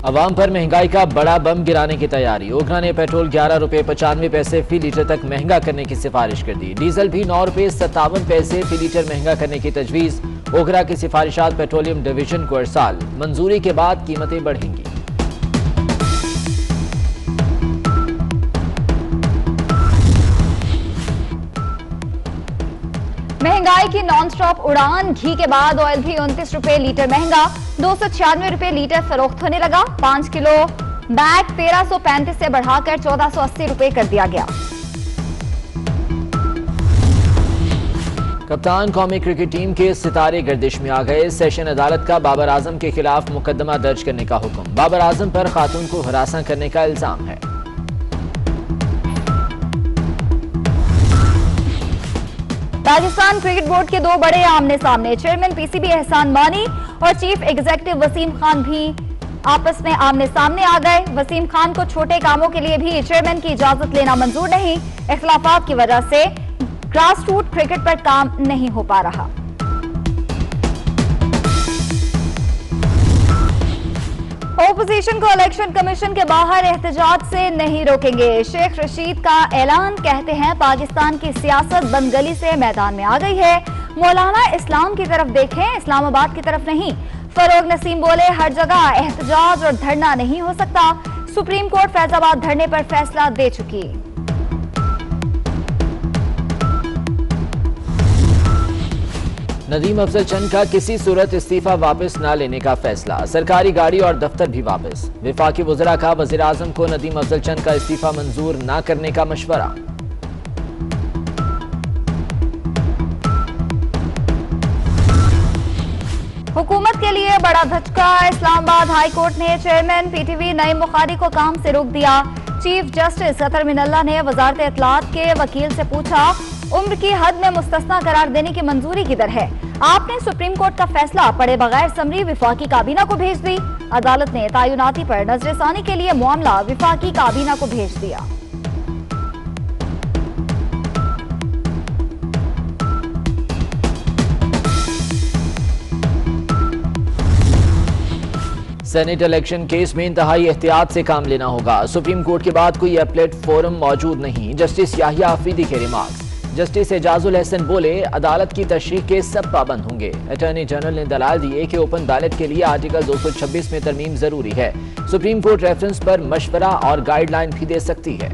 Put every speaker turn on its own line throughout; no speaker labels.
अवाम पर महंगाई का बड़ा बम गिराने की तैयारी। ओखरा ने पेट्रोल 11 रुपए 95 पैसे फी लीटर तक महंगा करने की सिफारिश कर दी। डीजल भी 9 रुपए 57 पैसे फी लीटर महंगा करने की तजवीज। ओखरा की सिफारिशात पेट्रोलियम डिवीजन को अरसाल। मंजूरी के बाद कीमतें बढ़ेंगी।
महंगाई की नॉन स्टॉप उड़ान। घी के बाद ऑयल भी 29 रुपए लीटर महंगा, 296 रुपए लीटर फरोख्त होने लगा। 5 किलो बैग 1335 से बढ़ाकर 1480 रुपए कर दिया गया।
कप्तान कौमी क्रिकेट टीम के सितारे गर्दिश में आ गए। सेशन अदालत का बाबर आजम के खिलाफ मुकदमा दर्ज करने का हुक्म। बाबर आजम पर खातून को हरासा करने का इल्जाम है।
पाकिस्तान क्रिकेट बोर्ड के दो बड़े आमने सामने। चेयरमैन पीसीबी एहसान मानी और चीफ एग्जीक्यूटिव वसीम खान भी आपस में आमने सामने आ गए। वसीम खान को छोटे कामों के लिए भी चेयरमैन की इजाजत लेना मंजूर नहीं। इख्तिलाफात की वजह से ग्रास रूट क्रिकेट पर काम नहीं हो पा रहा। ओपोजिशन को इलेक्शन कमीशन के बाहर एहतजाज से नहीं रोकेंगे। शेख रशीद का ऐलान। कहते हैं पाकिस्तान की सियासत बंदगली से मैदान में आ गई है। मौलाना इस्लाम की तरफ देखें, इस्लामाबाद की तरफ नहीं। फरोग नसीम बोले, हर जगह एहतजाज और धरना नहीं हो सकता। सुप्रीम कोर्ट फैजाबाद धरने पर फैसला दे चुकी।
नदीम अफजल चंद का किसी सूरत इस्तीफा वापस न लेने का फैसला। सरकारी गाड़ी और दफ्तर भी वापस। विफाकी वज़रा का वज़ीर आज़म को नदीम अफजल चंद का इस्तीफा मंजूर न करने का मशवरा।
हुकूमत के लिए बड़ा धचका। इस्लामाबाद हाई कोर्ट ने चेयरमैन पीटीवी नईम बुखारी को काम से रोक दिया। चीफ जस्टिस अतर मिनल्ला ने वजारत इत्तलात के वकील से पूछा, उम्र की हद में मुस्तस्ना करार देने की मंजूरी किधर है? आपने सुप्रीम कोर्ट का फैसला पढ़े बगैर समरी विफाकी काबीना को भेज दी। अदालत ने तयनाती पर नजरसानी के लिए मामला विफाकी काबीना को भेज दिया।
सेनेट इलेक्शन केस में इंतहाई एहतियात से काम लेना होगा। सुप्रीम कोर्ट के बाद कोई अपीलेट फोरम मौजूद नहीं। जस्टिस याहिया आफरीदी के रिमार्क्स। जस्टिस एजाजुल हसन बोले, अदालत की तशरीह के सब पाबंद होंगे। अटॉर्नी जनरल ने दलाल दिए कि ओपन बैलेट के लिए आर्टिकल 226 में तरमीम जरूरी है। सुप्रीम कोर्ट रेफरेंस पर मशवरा और गाइडलाइन भी दे सकती है।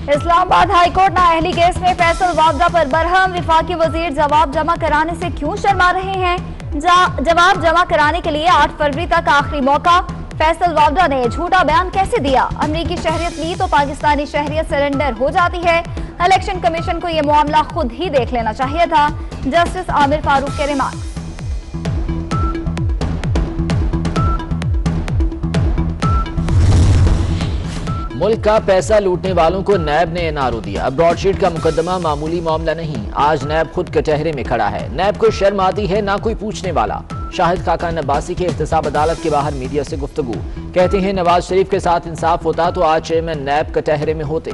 इस्लामाबाद हाईकोर्ट नाअहली केस में फैसल वावदा पर बरहम। विफाकी वजीर जवाब जमा कराने से क्यों शर्मा रहे हैं? जवाब जमा कराने के लिए 8 फरवरी तक आखिरी मौका। फैसल वावदा ने झूठा बयान कैसे दिया? अमरीकी शहरियत ली तो पाकिस्तानी शहरियत सरेंडर हो जाती है। इलेक्शन कमीशन को यह मामला खुद ही देख लेना चाहिए था। जस्टिस आमिर फारूक के रिमार्क्स।
मुल्क का पैसा लूटने वालों को नैब ने एनआरओ दिया। ब्रॉडशीट का मुकदमा मामूली मामला नहीं। आज नैब खुद कचहरे में खड़ा है। नैब को शर्म आती है, ना कोई पूछने वाला। शाहिद खाकान अब्बासी के एहतसाब अदालत के बाहर मीडिया से गुफ्तगू। कहते हैं, नवाज शरीफ के साथ इंसाफ होता तो आज चेयरमैन नैब कचहरे में होते।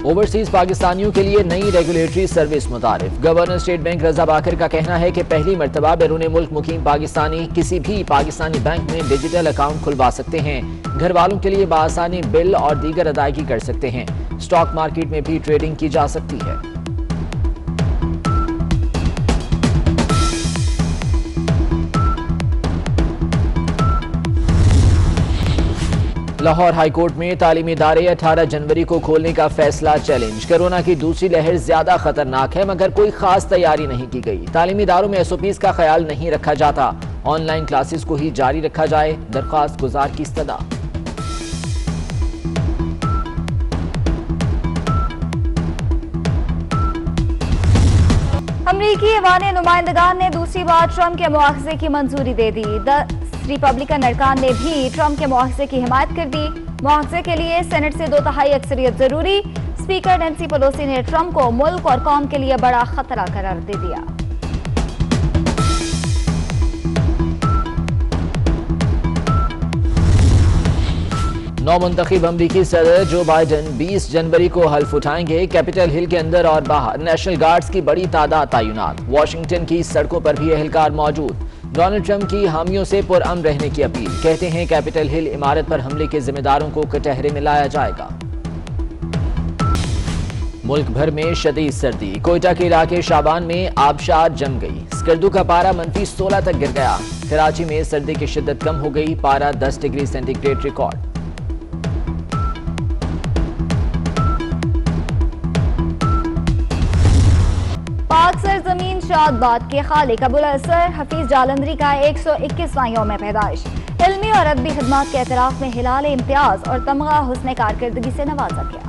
ओवरसीज पाकिस्तानियों के लिए नई रेगुलेटरी सर्विस मुतारिफ। Governor state bank Reza Baqir का कहना है कि पहली मरतबा बैरून मुल्क मुकीम पाकिस्तानी किसी भी पाकिस्तानी बैंक में डिजिटल अकाउंट खुलवा सकते हैं। घर वालों के लिए बआसानी बिल और दीगर अदायगी कर सकते हैं। स्टॉक मार्केट में भी ट्रेडिंग की जा सकती है। लाहौर हाईकोर्ट में तालीमी इदारे 18 जनवरी को खोलने का फैसला चैलेंज। कोरोना की दूसरी लहर ज्यादा खतरनाक है, मगर कोई खास तैयारी नहीं की गई। तालीमी इदारों में एसओपीज का ख्याल नहीं रखा जाता। ऑनलाइन क्लासेस को ही जारी रखा जाए, दरख्वास्त गुजार की इस्तदा।
अमरीकी ऐवान नुमाइंदगान ने दूसरी बार ट्रंप के मुआवजे की मंजूरी दे दी। 10 रिपब्लिकन अरकान ने भी ट्रंप के मुआवजे की हिमायत कर दी। मुआवजे के लिए सेनेट से 2/3 अक्सरियत जरूरी। स्पीकर नैंसी पेलोसी ने ट्रंप को मुल्क और कौम के लिए बड़ा खतरा करार दे दिया।
नौ मुंतखब अमरीकी सदर जो बाइडन 20 जनवरी को हल्फ उठाएंगे। कैपिटल हिल के अंदर और बाहर नेशनल गार्ड्स की बड़ी तादाद तैनात। वॉशिंगटन की सड़कों पर भी एहलकार मौजूद। डोनाल्ड ट्रंप की हामियों से पुरअमन रहने की अपील। कहते हैं कैपिटल हिल इमारत पर हमले के जिम्मेदारों को कटहरे में लाया जाएगा। मुल्क भर में शदीद सर्दी। कोयटा के इलाके शाबान में आबशार जम गई। स्कर्दू का पारा -16 तक गिर गया। कराची में सर्दी की शिद्दत कम हो गई। पारा 10 डिग्री सेंटीग्रेड रिकॉर्ड।
पाक सरजमीन शादबाद के खालिक अबुल असर हफीज जालंधरी का 121वां यौम पैदाइश। इल्मी और अदबी खिदमात के एतराफ में हिलाल इम्तियाज और तमगा हुस्न कारकर्दगी से नवाजा गया।